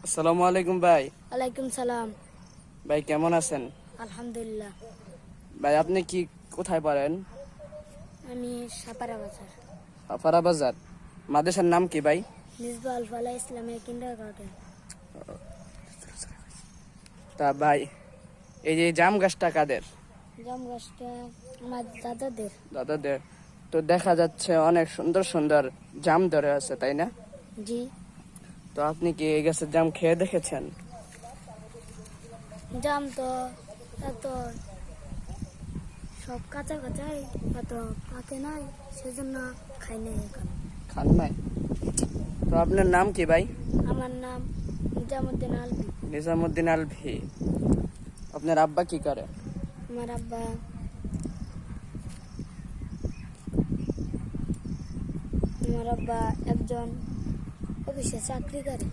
আসসালামু আলাইকুম ভাই। ওয়ালাইকুম সালাম। ভাই কেমন আছেন? আলহামদুলিল্লাহ। ভাই আপনি কি কোথায় পড়েন? আমি সাপারা বাজার আফারা বাজার। মাদ্রাসার নাম কি ভাই? মিসবা আল ফালাহ ইসলামিয়া কিন্ডারগার্টেন। তা ভাই এই যে জাম গাছটা কাদের? জাম গাছটা আমার দাদাদের। দাদাদের। তো দেখা যাচ্ছে অনেক সুন্দর সুন্দর জাম ধরে আছে, তাই না? জি। তো আপনি কি এই গাছের জাম খেয়ে দেখেছেন? জাম তো এত সব কাঁচা কাঁচাই, এত পাকে নাই, সেজন্য খাই নাই এখন। খান নাই? তো আপনার নাম কি ভাই? আমার নাম নিজামুদ্দিন আলভি। নিজামুদ্দিন আলভি। আপনার আব্বা কি করে? আমার আব্বা একজন অফিসে চাকরি করে।